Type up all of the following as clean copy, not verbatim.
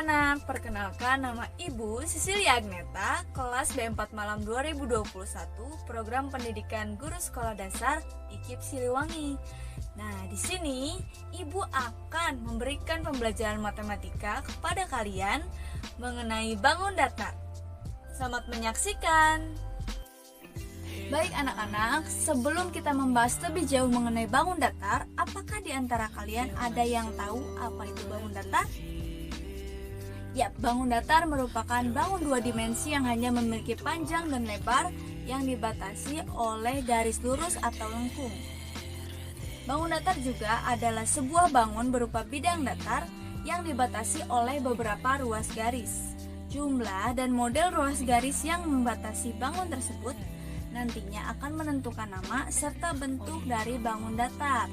anak-anak, perkenalkan nama Ibu Sisilia Agneta, kelas B4 Malam 2021, Program Pendidikan Guru Sekolah Dasar IKIP Siliwangi. Nah, di sini Ibu akan memberikan pembelajaran matematika kepada kalian mengenai bangun datar. Selamat menyaksikan. Baik anak-anak, sebelum kita membahas lebih jauh mengenai bangun datar, apakah di antara kalian ada yang tahu apa itu bangun datar? Ya, bangun datar merupakan bangun dua dimensi yang hanya memiliki panjang dan lebar yang dibatasi oleh garis lurus atau lengkung. Bangun datar juga adalah sebuah bangun berupa bidang datar yang dibatasi oleh beberapa ruas garis. Jumlah dan model ruas garis yang membatasi bangun tersebut nantinya akan menentukan nama serta bentuk dari bangun datar.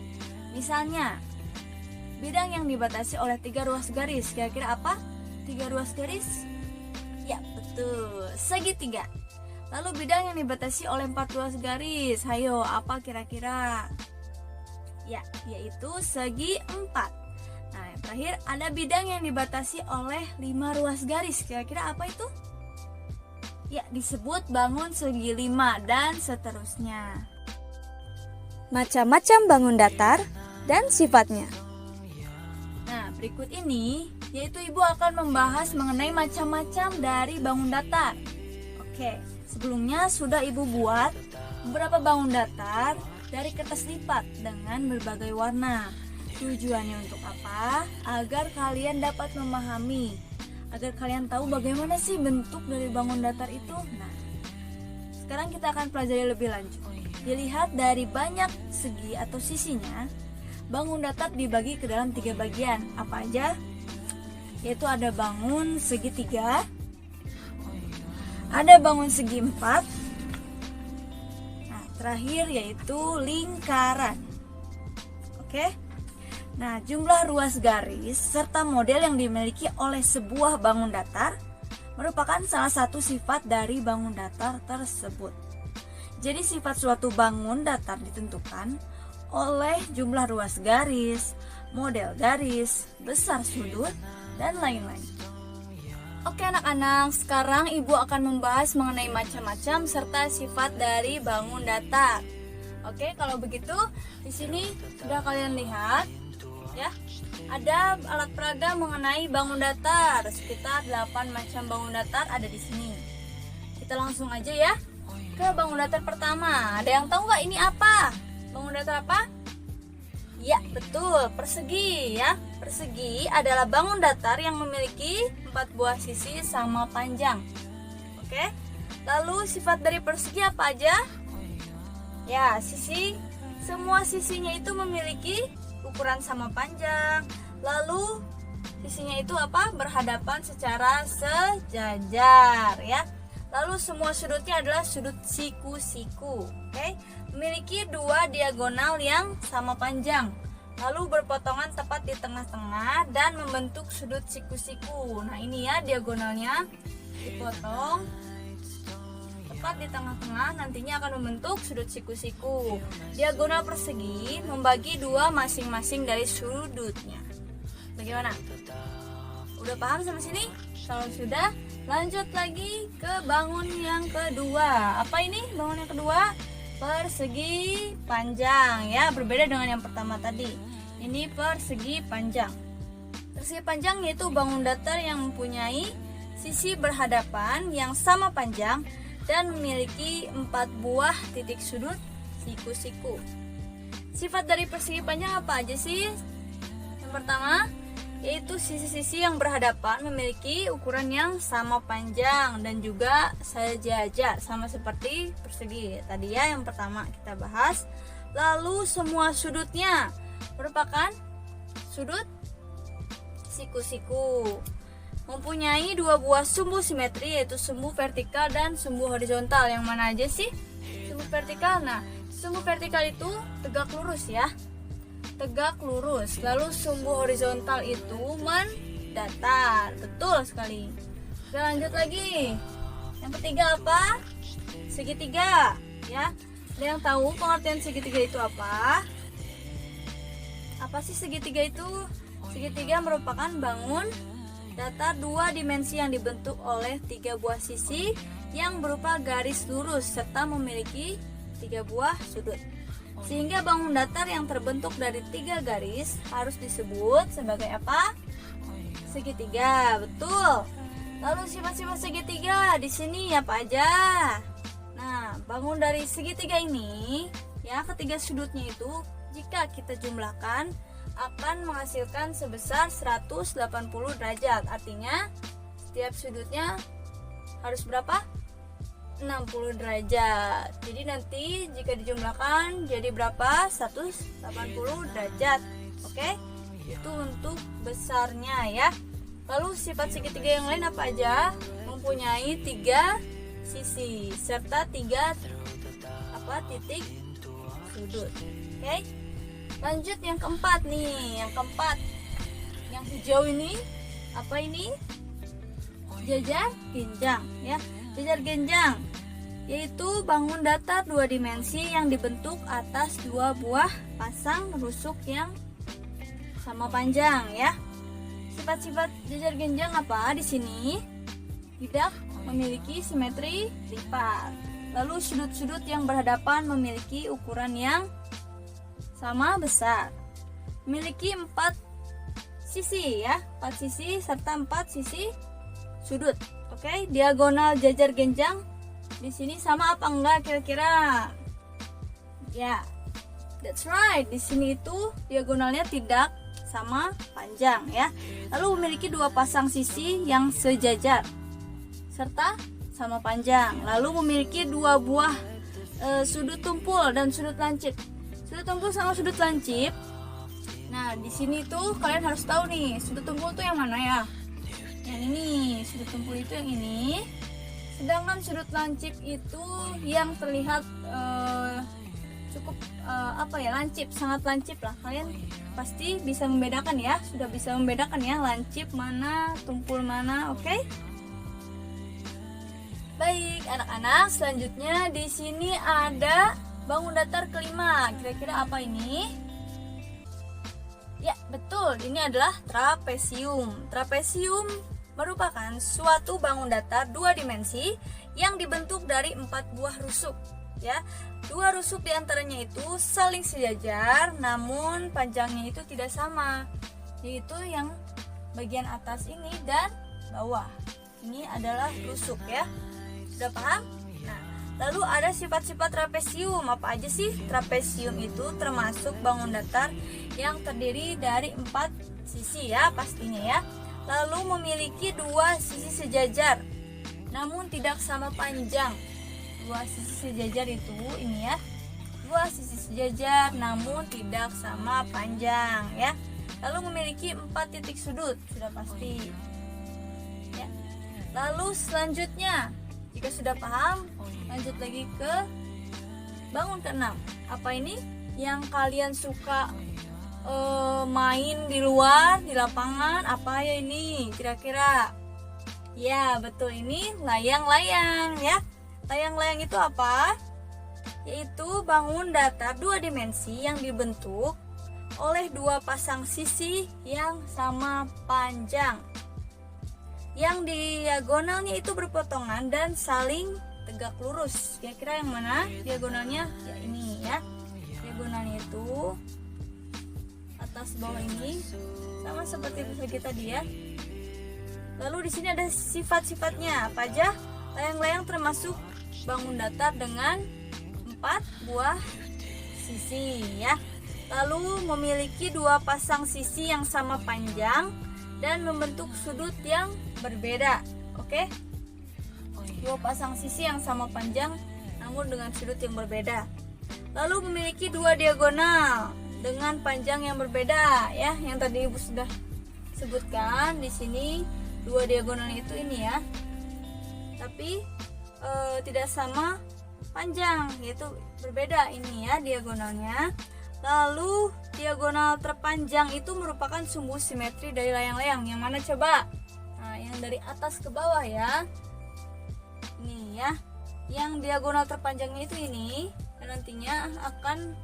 Misalnya, bidang yang dibatasi oleh 3 ruas garis, kira-kira apa? 3 ruas garis? Ya, betul, segitiga. Lalu bidang yang dibatasi oleh 4 ruas garis, hayo, apa kira-kira? Ya, yaitu segi 4. Nah, yang terakhir ada bidang yang dibatasi oleh 5 ruas garis, kira-kira apa itu? Ya, disebut bangun segi 5 dan seterusnya. Macam-macam bangun datar dan sifatnya. Nah, berikut ini yaitu Ibu akan membahas mengenai macam-macam dari bangun datar. Oke, sebelumnya sudah Ibu buat beberapa bangun datar dari kertas lipat dengan berbagai warna. Tujuannya untuk apa? Agar kalian dapat memahami, agar kalian tahu bagaimana sih bentuk dari bangun datar itu. Nah, sekarang kita akan pelajari lebih lanjut. Dilihat dari banyak segi atau sisinya, bangun datar dibagi ke dalam 3 bagian. Apa aja? Yaitu ada bangun segitiga, ada bangun segi 4, nah terakhir yaitu lingkaran. Oke. Nah, jumlah ruas garis serta model yang dimiliki oleh sebuah bangun datar merupakan salah satu sifat dari bangun datar tersebut. Jadi sifat suatu bangun datar ditentukan oleh jumlah ruas garis, model garis, besar sudut, dan lain-lain. Oke anak-anak, sekarang Ibu akan membahas mengenai macam-macam serta sifat dari bangun datar. Oke, kalau begitu di sini sudah kalian lihat ya, ada alat peraga mengenai bangun datar. Sekitar 8 macam bangun datar ada di sini. Kita langsung aja ya ke bangun datar pertama. Ada yang tahu nggak ini apa? Bangun datar apa? Ya, betul, persegi ya. Persegi adalah bangun datar yang memiliki 4 buah sisi sama panjang. Oke. Lalu sifat dari persegi apa aja? Ya, semua sisinya itu memiliki ukuran sama panjang. Lalu sisinya itu apa? Berhadapan secara sejajar ya. Lalu semua sudutnya adalah sudut siku-siku. Oke. Memiliki 2 diagonal yang sama panjang, lalu berpotongan tepat di tengah-tengah dan membentuk sudut siku-siku. Nah, ini ya diagonalnya dipotong tepat di tengah-tengah, nantinya akan membentuk sudut siku-siku. Diagonal persegi membagi 2 masing-masing dari sudutnya. Bagaimana? Udah paham sampai sini? Kalau sudah, lanjut lagi ke bangun yang kedua. Apa ini bangun yang kedua? Persegi panjang ya, berbeda dengan yang pertama tadi. Ini persegi panjang. Persegi panjang yaitu bangun datar yang mempunyai sisi berhadapan yang sama panjang dan memiliki 4 buah titik sudut siku-siku. Sifat dari persegi panjang apa aja sih? Yang pertama yaitu sisi-sisi yang berhadapan memiliki ukuran yang sama panjang dan juga sejajar, sama seperti persegi tadi ya yang pertama kita bahas. Lalu semua sudutnya merupakan sudut siku-siku. Mempunyai 2 buah sumbu simetri, yaitu sumbu vertikal dan sumbu horizontal. Yang mana aja sih sumbu vertikal? Nah, sumbu vertikal itu tegak lurus ya, tegak lurus. Lalu sumbu horizontal itu mendatar. Betul sekali. Kita lanjut lagi. Yang ketiga apa? Segitiga ya. Ada yang tahu pengertian segitiga itu apa? Apa sih segitiga itu? Segitiga merupakan bangun datar dua dimensi yang dibentuk oleh 3 buah sisi yang berupa garis lurus serta memiliki 3 buah sudut. Sehingga bangun datar yang terbentuk dari 3 garis harus disebut sebagai apa? Segitiga, betul. Lalu sifat-sifat segitiga di sini apa aja? Nah, bangun dari segitiga ini, ya, ketiga sudutnya itu jika kita jumlahkan akan menghasilkan sebesar 180 derajat. Artinya setiap sudutnya harus berapa? 60 derajat. Jadi nanti jika dijumlahkan jadi berapa? 180 derajat. Oke? Itu untuk besarnya ya. Lalu sifat segitiga yang lain apa aja? Mempunyai 3 sisi serta 3 titik sudut. Oke? Lanjut yang keempat nih. Yang keempat, yang hijau ini apa ini? Jajar genjang ya. Jajar genjang yaitu bangun datar 2 dimensi yang dibentuk atas 2 buah pasang rusuk yang sama panjang ya. Sifat-sifat jajar genjang apa di sini? Tidak memiliki simetri lipat. Lalu sudut-sudut yang berhadapan memiliki ukuran yang sama besar. Memiliki 4 sisi ya, 4 sisi serta 4 sisi sudut. Oke, diagonal jajar genjang di sini sama apa enggak kira-kira? Ya, that's right. Di sini itu diagonalnya tidak sama panjang ya. Lalu memiliki 2 pasang sisi yang sejajar serta sama panjang. Lalu memiliki 2 buah sudut tumpul dan sudut lancip. Sudut tumpul sama sudut lancip. Nah, di sini tuh kalian harus tahu nih, sudut tumpul tuh yang mana ya? Yang ini, sudut tumpul itu yang ini. Sedangkan sudut lancip itu yang terlihat cukup lancip, sangat lancip lah. Kalian pasti bisa membedakan ya, sudah bisa membedakan ya lancip mana, tumpul mana, oke? Baik, anak-anak, selanjutnya di sini ada bangun datar kelima. Kira-kira apa ini? Ya, betul. Ini adalah trapesium. Trapesium merupakan suatu bangun datar 2 dimensi yang dibentuk dari 4 buah rusuk. Ya, 2 rusuk diantaranya itu saling sejajar, namun panjangnya itu tidak sama. Yaitu yang bagian atas ini dan bawah. Ini adalah rusuk ya. Sudah paham? Nah, lalu ada sifat-sifat trapesium. Apa aja sih? Trapesium itu termasuk bangun datar yang terdiri dari 4 sisi ya pastinya ya. Lalu memiliki 2 sisi sejajar, namun tidak sama panjang. 2 sisi sejajar itu ini ya. 2 sisi sejajar namun tidak sama panjang ya. Lalu memiliki 4 titik sudut, sudah pasti. Ya. Lalu selanjutnya, jika sudah paham, lanjut lagi ke bangun ke-6. Apa ini? Yang kalian suka main di luar, di lapangan, apa ya ini? Kira-kira? Ya, betul, ini layang-layang ya. Layang-layang itu apa? Yaitu bangun datar 2 dimensi yang dibentuk oleh 2 pasang sisi yang sama panjang. Yang diagonalnya itu berpotongan dan saling tegak lurus. Kira-kira yang mana diagonalnya? Ya ini ya. Diagonalnya itu atas bawah ini sama seperti kita dia. Lalu di sini ada sifat-sifatnya. Apa aja? Layang-layang termasuk bangun datar dengan 4 buah sisi ya. Lalu memiliki 2 pasang sisi yang sama panjang dan membentuk sudut yang berbeda. Oke? 2 pasang sisi yang sama panjang namun dengan sudut yang berbeda. Lalu memiliki 2 diagonal dengan panjang yang berbeda ya. Yang tadi Ibu sudah sebutkan di sini 2 diagonal itu ini ya. Tapi tidak sama panjang, yaitu berbeda ini ya diagonalnya. Lalu diagonal terpanjang itu merupakan sumbu simetri dari layang-layang. Yang mana coba? Nah, yang dari atas ke bawah ya. Ini ya. Yang diagonal terpanjangnya itu ini, dan nantinya akan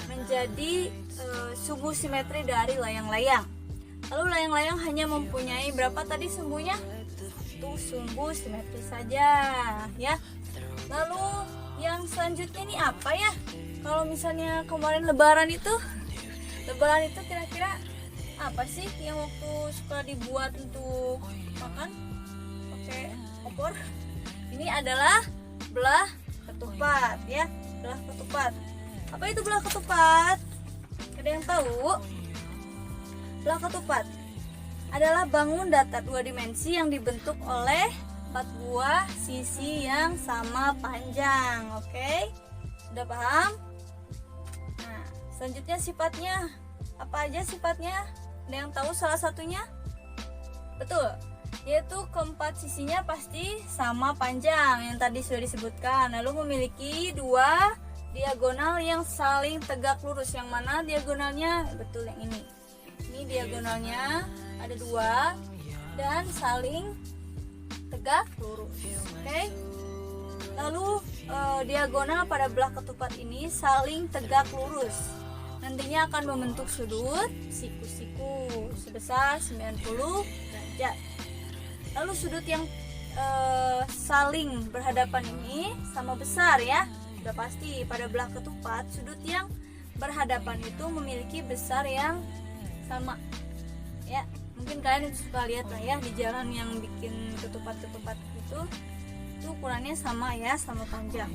menjadi sumbu simetri dari layang-layang. Lalu layang-layang hanya mempunyai berapa tadi sumbunya? Satu sumbu simetris saja ya. Lalu yang selanjutnya ini apa ya? Kalau misalnya kemarin lebaran itu kira-kira apa sih yang waktu suka dibuat untuk makan pakai opor? Ini adalah belah ketupat ya, belah ketupat. Apa itu belah ketupat? Ada yang tahu? Belah ketupat adalah bangun datar dua dimensi yang dibentuk oleh 4 buah sisi yang sama panjang. Oke? Sudah paham? Nah, selanjutnya sifatnya. Apa aja sifatnya? Ada yang tahu salah satunya? Betul. Yaitu keempat sisinya pasti sama panjang yang tadi sudah disebutkan. Lalu memiliki 2 diagonal yang saling tegak lurus. Yang mana diagonalnya? Betul, yang ini. Ini diagonalnya ada 2 dan saling tegak lurus. Oke. Lalu diagonal pada belah ketupat ini saling tegak lurus. Nantinya akan membentuk sudut siku-siku sebesar 90 derajat. Lalu sudut yang saling berhadapan ini sama besar ya. Sudah pasti pada belah ketupat sudut yang berhadapan itu memiliki besar yang sama ya. Mungkin kalian suka lihat lah ya di jalan yang bikin ketupat-ketupat itu ukurannya sama ya, sama panjang.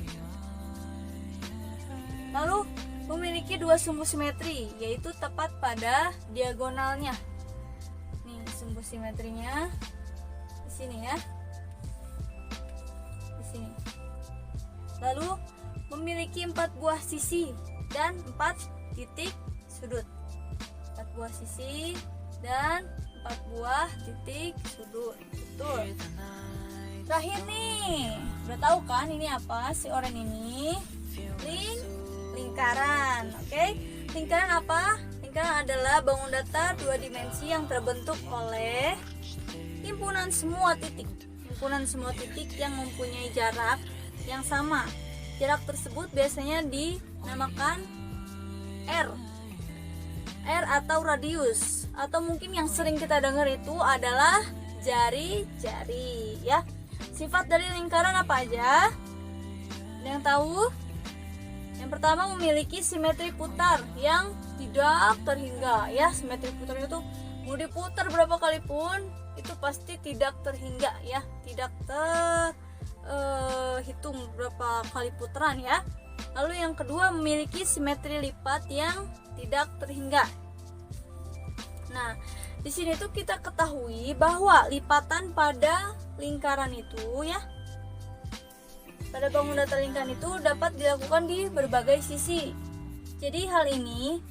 Lalu memiliki 2 sumbu simetri, yaitu tepat pada diagonalnya. Nih sumbu simetrinya di sini ya, di sini. Lalu memiliki 4 buah sisi dan 4 titik sudut. 4 buah sisi dan 4 buah titik sudut. Betul. Terakhir nih, udah tahu kan ini apa si oranye ini? Lingkaran. Oke. Lingkaran apa? Lingkaran adalah bangun datar 2 dimensi yang terbentuk oleh himpunan semua titik. Himpunan semua titik yang mempunyai jarak yang sama. Jarak tersebut biasanya dinamakan R atau radius, atau mungkin yang sering kita dengar itu adalah jari-jari ya. Sifat dari lingkaran apa aja? Ada yang tahu? Yang pertama memiliki simetri putar yang tidak terhingga ya. Simetri putar itu mau diputar berapa kali pun itu pasti tidak terhingga ya, tidak terhitung berapa kali putaran ya. Lalu yang kedua memiliki simetri lipat yang tidak terhingga. Nah, di sini tuh kita ketahui bahwa lipatan pada lingkaran itu ya, pada bangun datar lingkaran itu dapat dilakukan di berbagai sisi. Jadi hal ini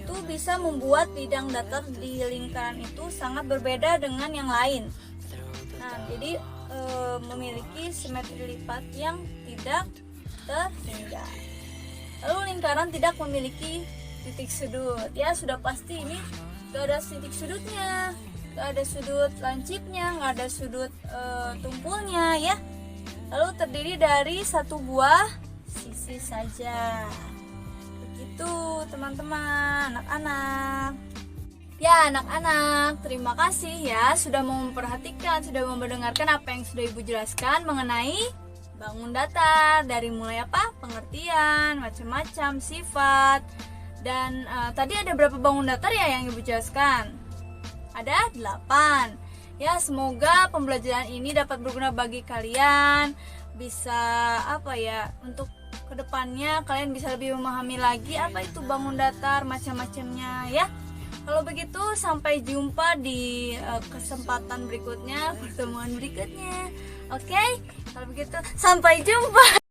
tuh bisa membuat bidang datar di lingkaran itu sangat berbeda dengan yang lain. Nah, jadi memiliki simetri lipat yang tidak terhingga. Lalu lingkaran tidak memiliki titik sudut ya, sudah pasti ini gak ada titik sudutnya, gak ada sudut lancipnya, gak ada sudut tumpulnya ya. Lalu terdiri dari 1 buah sisi saja. Begitu teman-teman, anak-anak. Ya anak-anak, terima kasih ya sudah mau memperhatikan, sudah mau mendengarkan apa yang sudah Ibu jelaskan mengenai bangun datar. Dari mulai apa? Pengertian, macam-macam sifat. Dan tadi ada berapa bangun datar ya yang Ibu jelaskan? Ada 8. Ya, semoga pembelajaran ini dapat berguna bagi kalian. Bisa apa ya, untuk kedepannya kalian bisa lebih memahami lagi apa itu bangun datar, macam-macamnya ya. Kalau begitu sampai jumpa di kesempatan berikutnya, pertemuan berikutnya. Oke? Kalau begitu sampai jumpa.